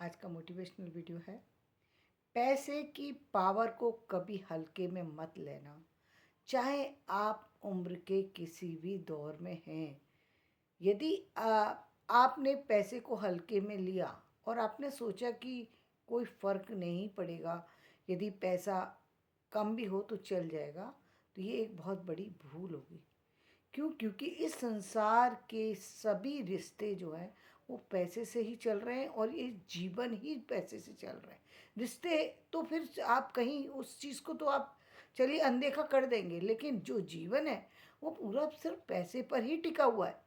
आज का motivational video है। पैसे की पावर को कभी हल्के में मत लेना। चाहे आप उम्र के किसी भी दौर में हैं, यदि आपने पैसे को हल्के में लिया और आपने सोचा कि कोई फ़र्क नहीं पड़ेगा, यदि पैसा कम भी हो तो चल जाएगा, तो ये एक बहुत बड़ी भूल होगी। क्यों? क्योंकि इस संसार के सभी रिश्ते जो हैं वो पैसे से ही चल रहे हैं और ये जीवन ही पैसे से चल रहे हैं। रिश्ते तो फिर आप कहीं उस चीज़ को तो आप चलिए अनदेखा कर देंगे, लेकिन जो जीवन है वो पूरा सिर्फ पैसे पर ही टिका हुआ है।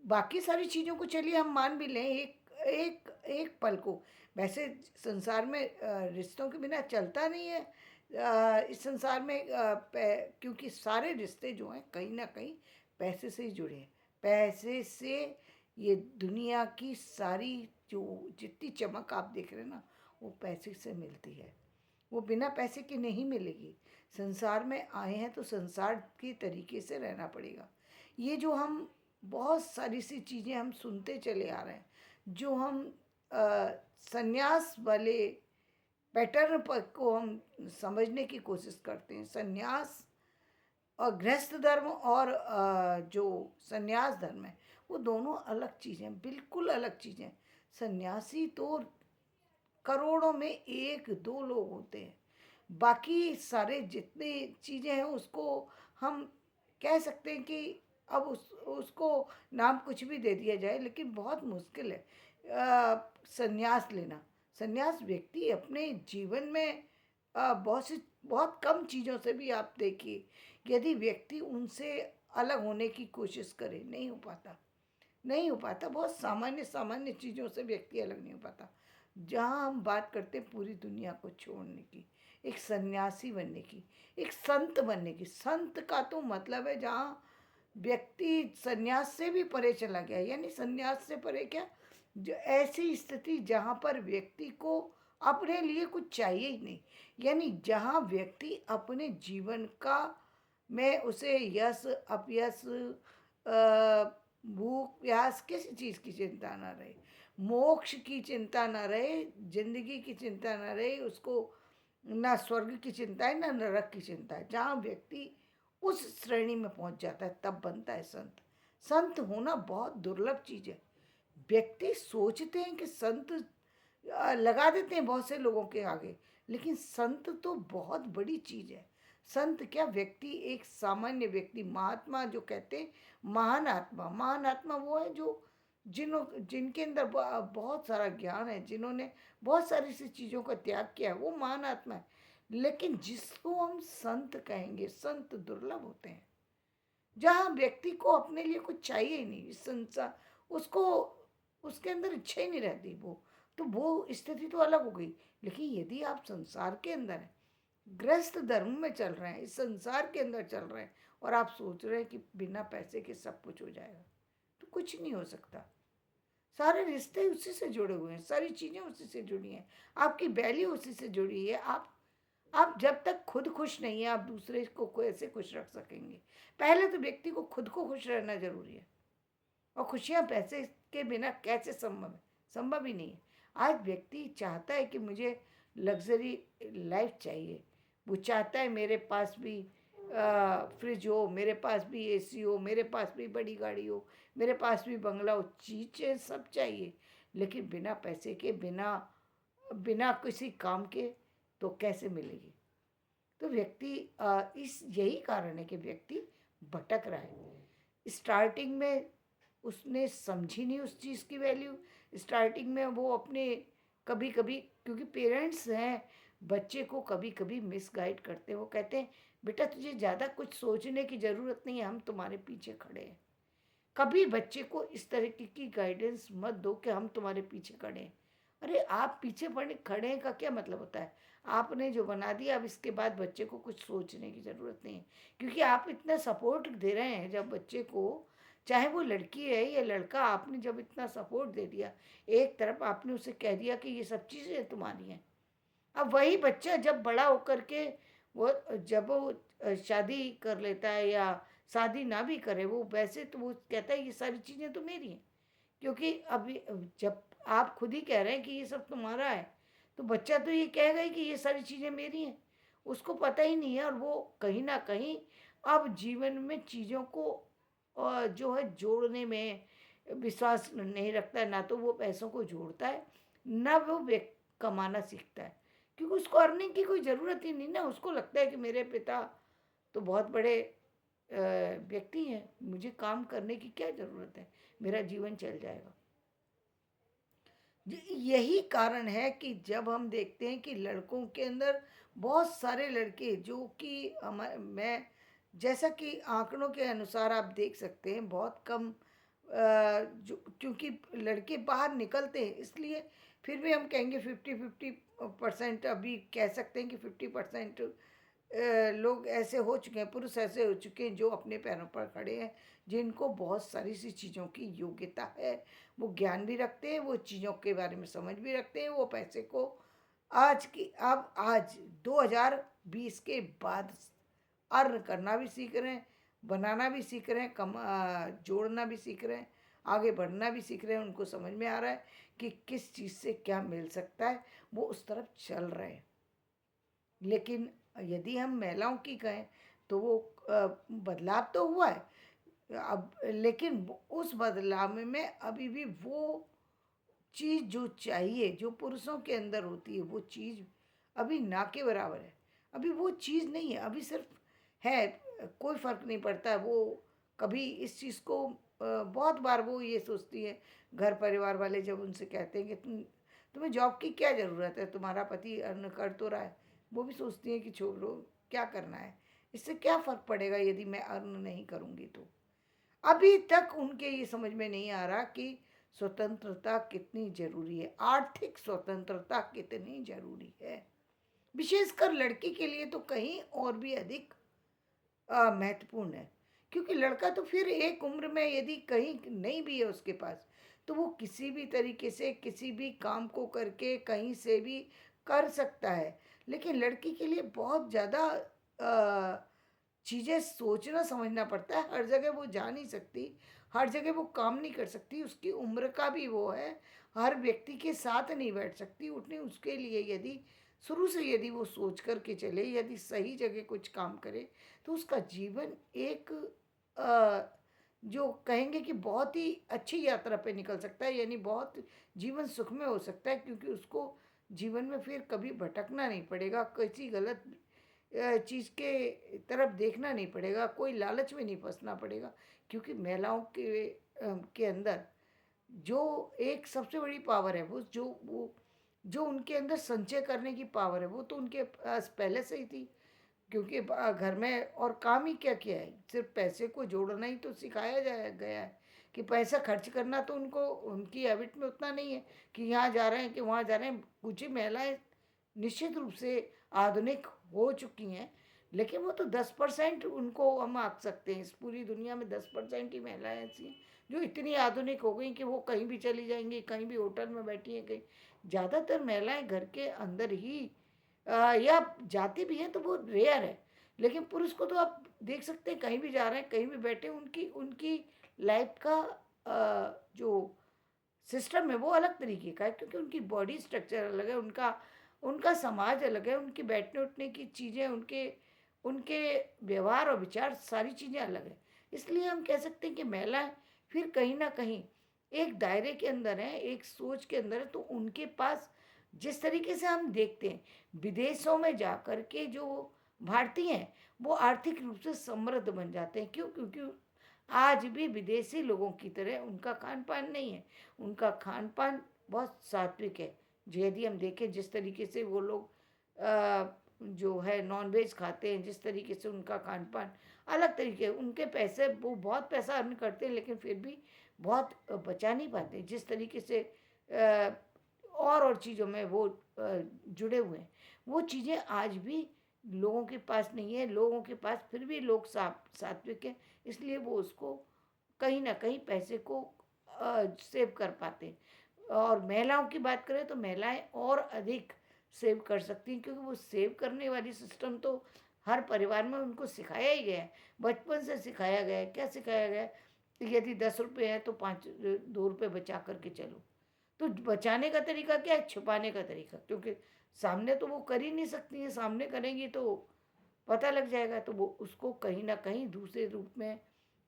बाकी सारी चीज़ों को चलिए हम मान भी लें, एक एक एक पल को। वैसे संसार में रिश्तों के बिना चलता नहीं है। इस संसार में क्योंकि सारे रिश्ते जो हैं कहीं ना कहीं पैसे से ही जुड़े हैं। पैसे से ये दुनिया की सारी जो जितनी चमक आप देख रहे हैं ना, वो पैसे से मिलती है। वो बिना पैसे के नहीं मिलेगी। संसार में आए हैं तो संसार के तरीके से रहना पड़ेगा। ये जो हम बहुत सारी सी चीज़ें हम सुनते चले आ रहे हैं, जो हम संन्यास वाले पैटर्न पर को हम समझने की कोशिश करते हैं। संन्यास और गृहस्थ धर्म और जो संन्यास धर्म है, वो दोनों अलग चीज़ें, बिल्कुल अलग चीज़ें। सन्यासी तो करोड़ों में एक दो लोग होते हैं। बाकी सारे जितनी चीज़ें हैं उसको हम कह सकते हैं कि अब उसको नाम कुछ भी दे दिया जाए, लेकिन बहुत मुश्किल है संन्यास लेना। संन्यास व्यक्ति अपने जीवन में बहुत कम चीज़ों से भी आप देखिए, यदि व्यक्ति उनसे अलग होने की कोशिश करे, नहीं हो पाता। नहीं हो पाता। बहुत सामान्य सामान्य चीज़ों से व्यक्ति अलग नहीं हो पाता। जहाँ हम बात करते हैं पूरी दुनिया को छोड़ने की, एक सन्यासी बनने की, एक संत बनने की। संत का तो मतलब है जहाँ व्यक्ति सन्यास से भी परे चला गया, यानी सन्यास से परे क्या, जो ऐसी स्थिति जहाँ पर व्यक्ति को अपने लिए कुछ चाहिए ही नहीं, यानी जहाँ व्यक्ति अपने जीवन का में उसे यश अपयश भूख प्यास किसी चीज़ की चिंता ना रहे, मोक्ष की चिंता ना रहे, जिंदगी की चिंता ना रहे उसको, ना स्वर्ग की चिंता है ना नरक की चिंता है। जहाँ व्यक्ति उस श्रेणी में पहुंच जाता है तब बनता है संत। संत होना बहुत दुर्लभ चीज़ है। व्यक्ति सोचते हैं कि संत लगा देते हैं बहुत से लोगों के आगे, लेकिन संत तो बहुत बड़ी चीज़ है। संत क्या, व्यक्ति एक सामान्य व्यक्ति, महात्मा जो कहते हैं, महान आत्मा। महान आत्मा वो है जो जिनके अंदर बहुत सारा ज्ञान है, जिन्होंने बहुत सारी सी चीज़ों का त्याग किया है, वो महान आत्मा है। लेकिन जिसको हम संत कहेंगे, संत दुर्लभ होते हैं। जहाँ व्यक्ति को अपने लिए कुछ चाहिए ही नहीं, इस संसार उसको, उसके अंदर इच्छा ही नहीं रहती, वो स्थिति तो अलग हो गई। लेकिन यदि आप संसार के अंदर हैं, गृहस्थ धर्म में चल रहे हैं, इस संसार के अंदर चल रहे हैं, और आप सोच रहे हैं कि बिना पैसे के सब कुछ हो जाएगा, तो कुछ नहीं हो सकता। सारे रिश्ते उसी से जुड़े हुए हैं, सारी चीज़ें उसी से जुड़ी हैं, आपकी वैल्यू उसी से जुड़ी है। आप जब तक खुद खुश नहीं है, आप दूसरे को कैसे खुश रख सकेंगे? पहले तो व्यक्ति को खुद को खुश रहना जरूरी है, और खुशियाँ पैसे के बिना कैसे संभव है? संभव ही नहीं है। आज व्यक्ति चाहता है कि मुझे लग्जरी लाइफ चाहिए, वो चाहता है मेरे पास भी फ्रिज हो, मेरे पास भी एसी हो, मेरे पास भी बड़ी गाड़ी हो, मेरे पास भी बंगला हो, चीज़ें सब चाहिए। लेकिन बिना पैसे के, बिना बिना किसी काम के तो कैसे मिलेगी? तो व्यक्ति इस यही कारण है कि व्यक्ति भटक रहा है। स्टार्टिंग में उसने समझी नहीं उस चीज़ की वैल्यू। स्टार्टिंग में वो अपने, कभी कभी क्योंकि पेरेंट्स हैं, बच्चे को कभी कभी मिसगाइड करते हैं। वो कहते हैं बेटा तुझे ज़्यादा कुछ सोचने की ज़रूरत नहीं है, हम तुम्हारे पीछे खड़े हैं। कभी बच्चे को इस तरीके की गाइडेंस मत दो कि हम तुम्हारे पीछे खड़े हैं। अरे आप पीछे पड़े खड़े हैं का क्या मतलब होता है? आपने जो बना दिया, अब इसके बाद बच्चे को कुछ सोचने की ज़रूरत नहीं है, क्योंकि आप इतना सपोर्ट दे रहे हैं। जब बच्चे को, चाहे वो लड़की है या लड़का, आपने जब इतना सपोर्ट दे दिया, एक तरफ आपने उसे कह दिया कि ये सब चीज़ें तुम्हारी हैं। अब वही बच्चा जब बड़ा होकर के, वो जब वो शादी कर लेता है या शादी ना भी करे, वो वैसे तो वो कहता है ये सारी चीज़ें तो मेरी हैं। क्योंकि अभी जब आप खुद ही कह रहे हैं कि ये सब तुम्हारा है, तो बच्चा तो ये कहेगा ही कि ये सारी चीज़ें मेरी हैं। उसको पता ही नहीं है, और वो कहीं न कहीं अब जीवन में चीज़ों को जो है जोड़ने में विश्वास नहीं रखता है। ना तो वो पैसों को जोड़ता है, ना वो कमाना सीखता है। क्योंकि उसको अर्निंग की कोई ज़रूरत ही नहीं ना, उसको लगता है कि मेरे पिता तो बहुत बड़े व्यक्ति हैं, मुझे काम करने की क्या ज़रूरत है, मेरा जीवन चल जाएगा। यही कारण है कि जब हम देखते हैं कि लड़कों के अंदर बहुत सारे लड़के जो कि मैं जैसा कि आंकड़ों के अनुसार आप देख सकते हैं, बहुत कम जो, क्योंकि लड़के बाहर निकलते हैं इसलिए फिर भी हम कहेंगे 50-50% अभी कह सकते हैं कि 50% लोग ऐसे हो चुके हैं, पुरुष ऐसे हो चुके हैं जो अपने पैरों पर खड़े हैं, जिनको बहुत सारी सी चीज़ों की योग्यता है, वो ज्ञान भी रखते हैं, वो चीज़ों के बारे में समझ भी रखते हैं, वो पैसे को आज 2020 के बाद अर्न करना भी सीख रहे हैं, बनाना भी सीख रहे हैं, जोड़ना भी सीख रहे हैं, आगे बढ़ना भी सीख रहे हैं। उनको समझ में आ रहा है कि किस चीज़ से क्या मिल सकता है, वो उस तरफ चल रहे हैं। लेकिन यदि हम महिलाओं की कहें तो वो बदलाव तो हुआ है अब, लेकिन उस बदलाव में अभी भी वो चीज़ जो चाहिए, जो पुरुषों के अंदर होती है, वो चीज़ अभी ना के बराबर है। अभी वो चीज़ नहीं है, अभी सिर्फ है, कोई फ़र्क नहीं पड़ता। वो कभी इस चीज़ को बहुत बार वो ये सोचती है, घर परिवार वाले जब उनसे कहते हैं कि तुम्हें जॉब की क्या ज़रूरत है, तुम्हारा पति अर्न कर तो रहा है। वो भी सोचती हैं कि छोड़ो, क्या करना है, इससे क्या फ़र्क पड़ेगा यदि मैं अर्न नहीं करूँगी तो। अभी तक उनके ये समझ में नहीं आ रहा कि स्वतंत्रता कितनी ज़रूरी है, आर्थिक स्वतंत्रता कितनी ज़रूरी है। विशेषकर लड़की के लिए तो कहीं और भी अधिक महत्वपूर्ण है। क्योंकि लड़का तो फिर एक उम्र में यदि कहीं नहीं भी है उसके पास, तो वो किसी भी तरीके से किसी भी काम को करके कहीं से भी कर सकता है। लेकिन लड़की के लिए बहुत ज़्यादा चीज़ें सोचना समझना पड़ता है, हर जगह वो जा नहीं सकती, हर जगह वो काम नहीं कर सकती, उसकी उम्र का भी वो है, हर व्यक्ति के साथ नहीं बैठ सकती, उठने उसके लिए यदि शुरू से यदि वो सोच कर के चले, यदि सही जगह कुछ काम करे, तो उसका जीवन एक अ, जो कहेंगे कि बहुत ही अच्छी यात्रा पे निकल सकता है, यानी बहुत जीवन सुखमय हो सकता है, क्योंकि उसको जीवन में फिर कभी भटकना नहीं पड़ेगा, किसी गलत चीज़ के तरफ देखना नहीं पड़ेगा, कोई लालच में नहीं फंसना पड़ेगा। क्योंकि महिलाओं के अंदर जो एक सबसे बड़ी पावर है, वो जो उनके अंदर संचय करने की पावर है, वो तो उनके पास पहले से ही थी। क्योंकि घर में और काम ही क्या किया है, सिर्फ पैसे को जोड़ना ही तो सिखाया जाया गया है कि पैसा खर्च करना तो उनको उनकी हैबिट में उतना नहीं है कि यहाँ जा रहे हैं कि वहाँ जा रहे हैं। कुछ ही महिलाएं निश्चित रूप से आधुनिक हो चुकी हैं, लेकिन वो तो 10% उनको हम आंक सकते हैं। इस पूरी दुनिया में 10% ही महिलाएं ऐसी हैं जो इतनी आधुनिक हो गई कि वो कहीं भी चली जाएंगी, कहीं भी होटल में बैठी हैं, कहीं। ज़्यादातर महिलाएं घर के अंदर ही या जाती भी हैं तो वो रेयर है। लेकिन पुरुष को तो आप देख सकते हैं, कहीं भी जा रहे हैं, कहीं भी बैठे हैं, उनकी उनकी लाइफ का जो सिस्टम है वो अलग तरीके का है, क्योंकि उनकी बॉडी स्ट्रक्चर अलग है, उनका उनका समाज अलग है, उनकी बैठने उठने की चीज़ें, उनके उनके व्यवहार और विचार, सारी चीज़ें अलग हैं। इसलिए हम कह सकते हैं कि महिलाएं फिर कहीं ना कहीं एक दायरे के अंदर हैं, एक सोच के अंदर है। तो उनके पास जिस तरीके से हम देखते हैं विदेशों में जा कर के जो भारतीय हैं, वो आर्थिक रूप से समृद्ध बन जाते हैं। क्यों? क्योंकि आज भी विदेशी लोगों की तरह उनका खान पान नहीं है, उनका खान पान बहुत सात्विक है। जो यदि हम देखें जिस तरीके से वो लोग जो है नॉन वेज खाते हैं, जिस तरीके से उनका खान पान अलग तरीके, उनके पैसे वो बहुत पैसा अर्न करते हैं, लेकिन फिर भी बहुत बचा नहीं पाते जिस तरीके से और चीज़ों में वो जुड़े हुए हैं। वो चीज़ें आज भी लोगों के पास नहीं है। लोगों के पास फिर भी लोग सात्विक हैं, इसलिए वो उसको कहीं न कहीं पैसे को सेव कर पाते हैं। और महिलाओं की बात करें तो महिलाएँ और अधिक सेव कर सकती हैं, क्योंकि वो सेव करने वाली सिस्टम तो हर परिवार में उनको सिखाया ही गया है। बचपन से सिखाया गया है। क्या सिखाया गया है? कि यदि ₹10 हैं तो 5 ₹2 बचा कर के चलो। तो बचाने का तरीका क्या है? छुपाने का तरीका, क्योंकि सामने तो वो कर ही नहीं सकती हैं, सामने करेंगी तो पता लग जाएगा, तो वो उसको कहीं न कहीं दूसरे रूप में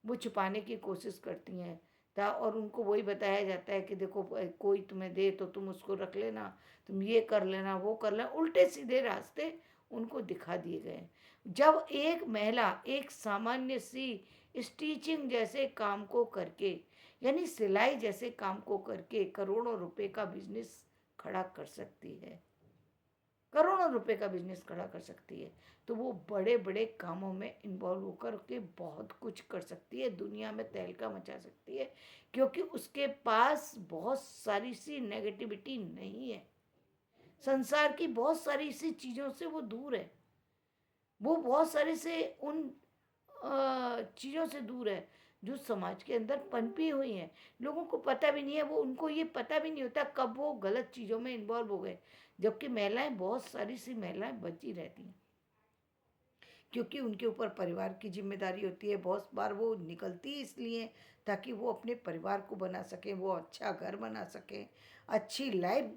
वो छुपाने की कोशिश करती हैं। ता और उनको वही बताया जाता है कि देखो कोई तुम्हें दे तो तुम उसको रख लेना, तुम ये कर लेना, वो कर लेना, उल्टे-सीधे रास्ते उनको दिखा दिए गए हैं। जब एक महिला एक सामान्य सी स्टिचिंग जैसे काम को करके, यानी सिलाई जैसे काम को करके करोड़ों रुपए का बिज़नेस खड़ा कर सकती है, करोड़ों रुपए का बिजनेस खड़ा कर सकती है, तो वो बड़े बड़े कामों में इन्वॉल्व होकर के बहुत कुछ कर सकती है, दुनिया में तहलका मचा सकती है, क्योंकि उसके पास बहुत सारी सी नेगेटिविटी नहीं है। संसार की बहुत सारी सी चीज़ों से वो दूर है, वो बहुत सारे से उन चीज़ों से दूर है जो समाज के अंदर पनपी हुई हैं। लोगों को पता भी नहीं है, वो उनको ये पता भी नहीं होता कब वो गलत चीज़ों में इन्वॉल्व हो गए, जबकि महिलाएं, बहुत सारी सी महिलाएं बची रहती हैं, क्योंकि उनके ऊपर परिवार की जिम्मेदारी होती है। बहुत बार वो निकलती इसलिए ताकि वो अपने परिवार को बना सकें, वो अच्छा घर बना सकें, अच्छी लाइफ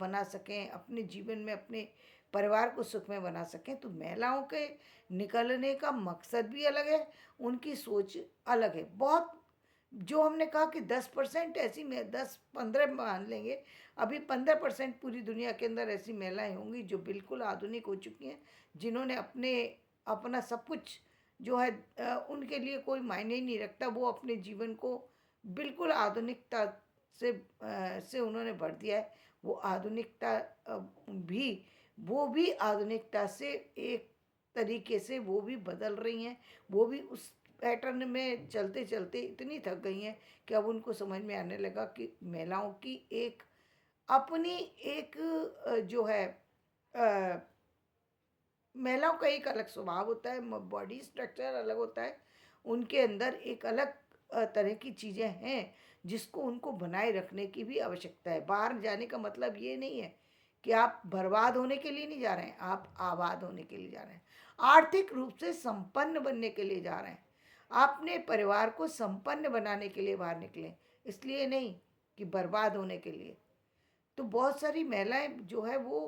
बना सकें, अपने जीवन में अपने परिवार को सुखमय बना सकें। तो महिलाओं के निकलने का मकसद भी अलग है, उनकी सोच अलग है बहुत। जो हमने कहा कि 10% ऐसी में 10-15 मान लेंगे, अभी 15% पूरी दुनिया के अंदर ऐसी महिलाएं होंगी जो बिल्कुल आधुनिक हो चुकी हैं, जिन्होंने अपना सब कुछ जो है उनके लिए कोई मायने ही नहीं रखता, वो अपने जीवन को बिल्कुल आधुनिकता से उन्होंने भर दिया है। वो आधुनिकता भी वो भी आधुनिकता से एक तरीके से वो भी बदल रही हैं, वो भी उस पैटर्न में चलते चलते इतनी थक गई हैं कि अब उनको समझ में आने लगा कि महिलाओं की एक अपनी एक जो है अ, महिलाओं का एक अलग स्वभाव होता है, बॉडी स्ट्रक्चर अलग होता है, उनके अंदर एक अलग तरह की चीज़ें हैं जिसको उनको बनाए रखने की भी आवश्यकता है। बाहर जाने का मतलब ये नहीं है कि आप बर्बाद होने के लिए नहीं जा रहे हैं, आप आबाद होने के लिए जा रहे हैं, आर्थिक रूप से संपन्न बनने के लिए जा रहे हैं, अपने परिवार को संपन्न बनाने के लिए बाहर निकले, इसलिए नहीं कि बर्बाद होने के लिए। तो बहुत सारी महिलाएं जो है वो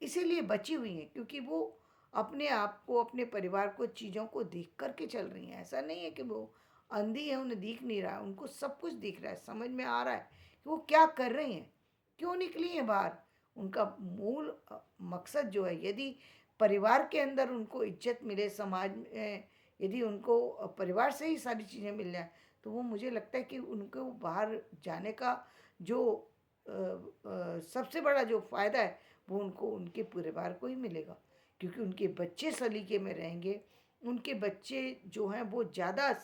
इसीलिए बची हुई हैं, क्योंकि वो अपने आप को, अपने परिवार को, चीज़ों को देख कर के चल रही हैं। ऐसा नहीं है कि वो अंधी है, उन्हें दिख नहीं रहा है, उनको सब कुछ दिख रहा है, समझ में आ रहा है कि वो क्या कर रही हैं, क्यों निकली हैं बाहर। उनका मूल मकसद जो है, यदि परिवार के अंदर उनको इज्जत मिले, समाज में यदि उनको परिवार से ही सारी चीज़ें मिल जाए, तो वो मुझे लगता है कि उनको बाहर जाने का जो सबसे बड़ा जो फ़ायदा है वो उनको उनके परिवार को ही मिलेगा, क्योंकि उनके बच्चे सलीके में रहेंगे, उनके बच्चे जो हैं वो ज़्यादा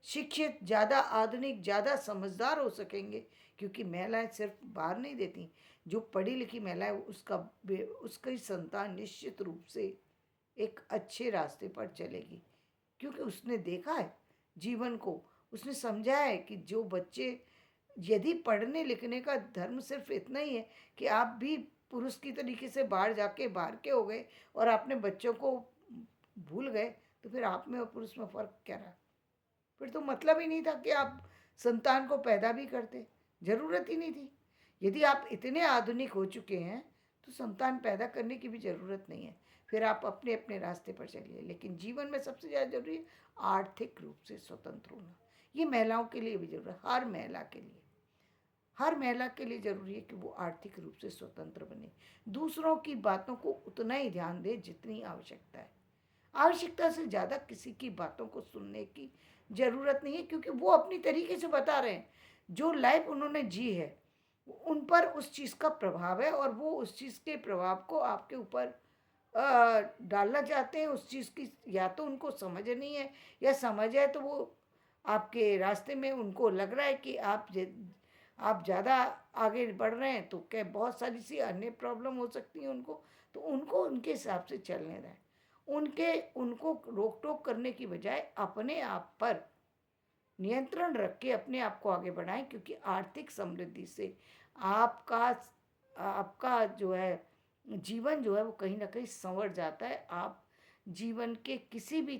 शिक्षित, ज़्यादा आधुनिक, ज़्यादा समझदार हो सकेंगे, क्योंकि महिलाएं सिर्फ बाहर नहीं देती, जो पढ़ी लिखी महिला है उसकी संतान निश्चित रूप से एक अच्छे रास्ते पर चलेगी, क्योंकि उसने देखा है जीवन को, उसने समझा है कि जो बच्चे, यदि पढ़ने लिखने का धर्म सिर्फ इतना ही है कि आप भी पुरुष की तरीके से बाहर जाके बाहर के हो गए और अपने बच्चों को भूल गए, तो फिर आप में और पुरुष में फ़र्क क्या रहा? फिर तो मतलब ही नहीं था कि आप संतान को पैदा भी करते, ज़रूरत ही नहीं थी। यदि आप इतने आधुनिक हो चुके हैं, तो संतान पैदा करने की भी ज़रूरत नहीं है। फिर आप अपने अपने रास्ते पर चलिए, लेकिन जीवन में सबसे ज़्यादा ज़रूरी है आर्थिक रूप से स्वतंत्र होना। ये महिलाओं के लिए भी ज़रूरी है, हर महिला के लिए। हर महिला के लिए ज़रूरी है कि वो आर्थिक रूप से स्वतंत्र बने, दूसरों की बातों को उतना ही ध्यान दे जितनी आवश्यकता है। आवश्यकता से ज़्यादा किसी की बातों को सुनने की ज़रूरत नहीं है, क्योंकि वो अपनी तरीके से बता रहे हैं, जो लाइफ उन्होंने जी है उन पर उस चीज़ का प्रभाव है, और वो उस चीज़ के प्रभाव को आपके ऊपर डालना चाहते हैं। उस चीज़ की या तो उनको समझ नहीं है, या समझ है तो वो आपके रास्ते में उनको लग रहा है कि आप ज़्यादा आगे बढ़ रहे हैं, तो क्या बहुत सारी सी अन्य प्रॉब्लम हो सकती हैं उनको, तो उनको उनके हिसाब से चलने दें। उनको रोक टोक करने की बजाय अपने आप पर नियंत्रण रख के अपने आप को आगे बढ़ाएं, क्योंकि आर्थिक समृद्धि से आपका आपका जो है जीवन जो है वो कहीं ना कहीं संवर जाता है। आप जीवन के किसी भी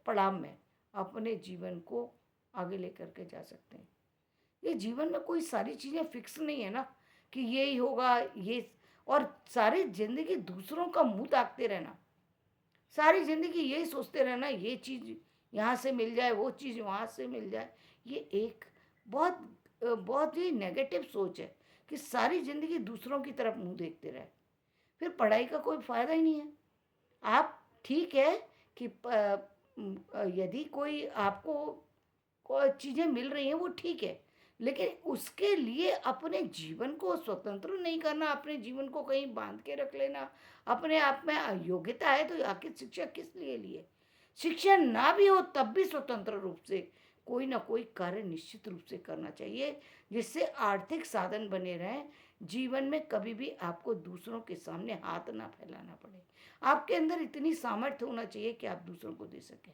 पड़ाव में अपने जीवन को आगे लेकर के जा सकते हैं। ये जीवन में कोई सारी चीज़ें फिक्स नहीं है ना कि ये ही होगा ये। और सारी ज़िंदगी दूसरों का मुँह ताकते रहना, सारी ज़िंदगी यही सोचते रहना ये चीज़ यहाँ से मिल जाए, वो चीज़ वहाँ से मिल जाए, ये एक बहुत बहुत ही नेगेटिव सोच है कि सारी ज़िंदगी दूसरों की तरफ मुँह देखते रहे, फिर पढ़ाई का कोई फ़ायदा ही नहीं है। आप ठीक है कि यदि कोई आपको चीज़ें मिल रही हैं वो ठीक है, लेकिन उसके लिए अपने जीवन को स्वतंत्र नहीं करना, अपने जीवन को कहीं बांध के रख लेना, अपने आप में अयोग्यता है तो आखिर शिक्षा किस लिए लिए। शिक्षा ना भी हो तब भी स्वतंत्र रूप से कोई ना कोई कार्य निश्चित रूप से करना चाहिए, जिससे आर्थिक साधन बने रहें। जीवन में कभी भी आपको दूसरों के सामने हाथ ना फैलाना पड़े, आपके अंदर इतनी सामर्थ्य होना चाहिए कि आप दूसरों को दे सकें।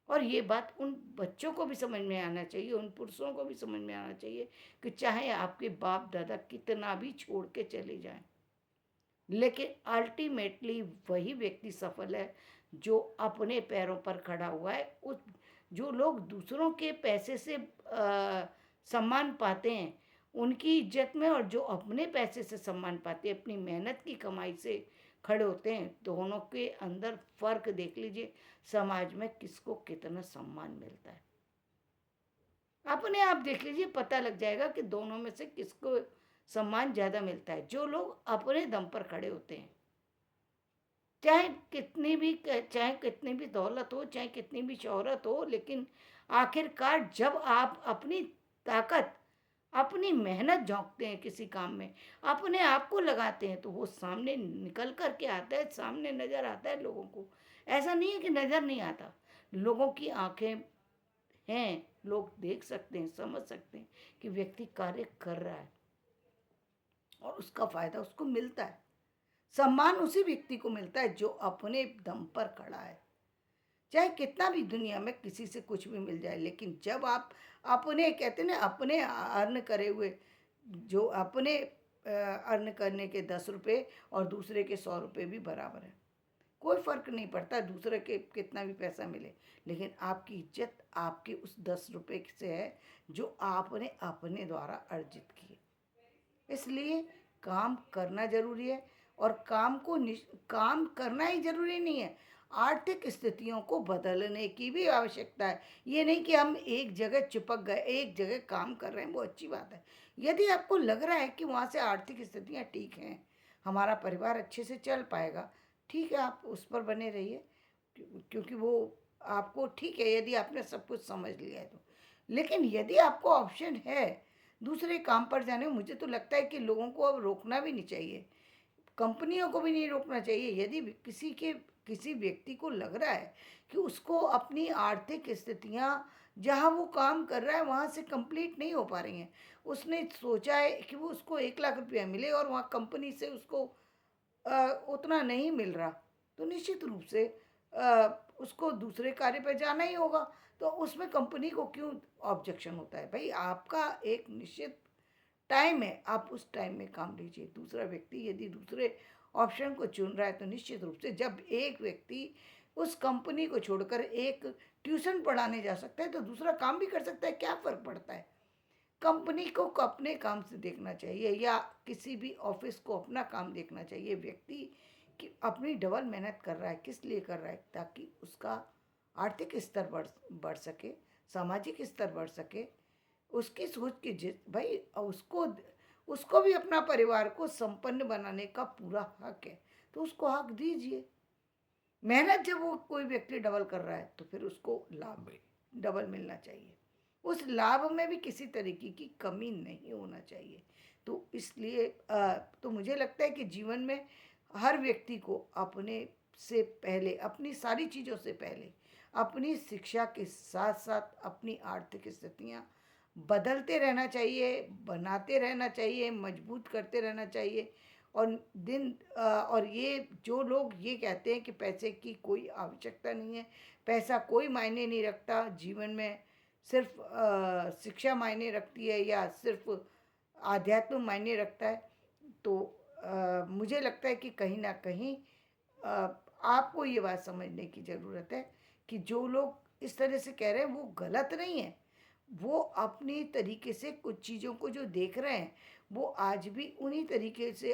और ये बात उन बच्चों को भी समझ में आना चाहिए, उन पुरुषों को भी समझ में आना चाहिए कि चाहे आपके बाप दादा कितना भी छोड़ के चले जाएं, लेकिन अल्टीमेटली वही व्यक्ति सफल है जो अपने पैरों पर खड़ा हुआ है। उस जो लोग दूसरों के पैसे से सम्मान पाते हैं उनकी इज्जत में, और जो अपने पैसे से सम्मान पाते हैं अपनी मेहनत की कमाई से खड़े होते हैं, दोनों के अंदर फर्क देख लीजिए, समाज में किसको कितना सम्मान मिलता है। अपने आप देख लीजिए, पता लग जाएगा कि दोनों में से किसको सम्मान ज़्यादा मिलता है। जो लोग अपने दम पर खड़े होते हैं, चाहे कितनी भी दौलत हो, चाहे कितनी भी शोहरत हो, लेकिन आखिरकार जब आप अपनी ताकत, अपनी मेहनत झोंकते हैं किसी काम में, अपने आप को लगाते हैं, तो वो सामने निकल कर के आता है, सामने नज़र आता है लोगों को। ऐसा नहीं है कि नज़र नहीं आता, लोगों की आँखें हैं, लोग देख सकते हैं, समझ सकते हैं कि व्यक्ति कार्य कर रहा है और उसका फ़ायदा उसको मिलता है। सम्मान उसी व्यक्ति को मिलता है जो अपने दम पर खड़ा है। चाहे कितना भी दुनिया में किसी से कुछ भी मिल जाए, लेकिन जब आप अपने कहते हैं ना, अपने अर्न करे हुए, जो अपने अर्न करने के 10 रुपये और दूसरे के 100 रुपये भी बराबर है। कोई फ़र्क नहीं पड़ता दूसरे के कितना भी पैसा मिले, लेकिन आपकी इज्जत आपके उस 10 रुपये से है जो आपने अपने द्वारा अर्जित किए। इसलिए काम करना ज़रूरी है, और काम करना ही ज़रूरी नहीं है, आर्थिक स्थितियों को बदलने की भी आवश्यकता है। ये नहीं कि हम एक जगह चिपक गए, एक जगह काम कर रहे हैं, वो अच्छी बात है। यदि आपको लग रहा है कि वहाँ से आर्थिक स्थितियाँ ठीक हैं, हमारा परिवार अच्छे से चल पाएगा, ठीक है, आप उस पर बने रहिए, क्योंकि वो आपको ठीक है यदि आपने सब कुछ समझ लिया है तो। लेकिन यदि आपको ऑप्शन है दूसरे काम पर जाने में, मुझे तो लगता है कि लोगों को अब रोकना भी नहीं चाहिए, कंपनियों को भी नहीं रोकना चाहिए। यदि किसी व्यक्ति को लग रहा है कि उसको अपनी आर्थिक स्थितियां जहां वो काम कर रहा है वहां से कंप्लीट नहीं हो पा रही हैं, उसने सोचा है कि वो उसको 1 लाख रुपया मिले और वहाँ कंपनी से उसको उतना नहीं मिल रहा, तो निश्चित रूप से उसको दूसरे कार्य पे जाना ही होगा। तो उसमें कंपनी को क्यों ऑब्जेक्शन होता है? भाई आपका एक निश्चित टाइम है, आप उस टाइम में काम लीजिए। दूसरा व्यक्ति यदि दूसरे ऑप्शन को चुन रहा है तो निश्चित रूप से जब एक व्यक्ति उस कंपनी को छोड़कर एक ट्यूशन पढ़ाने जा सकता है तो दूसरा काम भी कर सकता है, क्या फ़र्क पड़ता है? कंपनी को अपने काम से देखना चाहिए, या किसी भी ऑफिस को अपना काम देखना चाहिए। व्यक्ति कि अपनी डबल मेहनत कर रहा है, किस लिए कर रहा है? ताकि उसका आर्थिक स्तर बढ़ सके, सामाजिक स्तर बढ़ सके। उसकी सोच की जिस भाई उसको उसको भी अपना परिवार को संपन्न बनाने का पूरा हक है, तो उसको हक दीजिए। मेहनत जब वो कोई व्यक्ति डबल कर रहा है तो फिर उसको लाभ भी डबल मिलना चाहिए, उस लाभ में भी किसी तरीके की कमी नहीं होना चाहिए। तो इसलिए तो मुझे लगता है कि जीवन में हर व्यक्ति को अपने से पहले, अपनी सारी चीज़ों से पहले, अपनी शिक्षा के साथ साथ अपनी आर्थिक स्थितियाँ बदलते रहना चाहिए, बनाते रहना चाहिए, मजबूत करते रहना चाहिए। और और ये जो लोग ये कहते हैं कि पैसे की कोई आवश्यकता नहीं है, पैसा कोई मायने नहीं रखता जीवन में, सिर्फ शिक्षा मायने रखती है या सिर्फ आध्यात्म मायने रखता है, तो मुझे लगता है कि कहीं ना कहीं आपको ये बात समझने की ज़रूरत है कि जो लोग इस तरह से कह रहे हैं वो गलत नहीं है, वो अपनी तरीके से कुछ चीज़ों को जो देख रहे हैं, वो आज भी उन्हीं तरीके से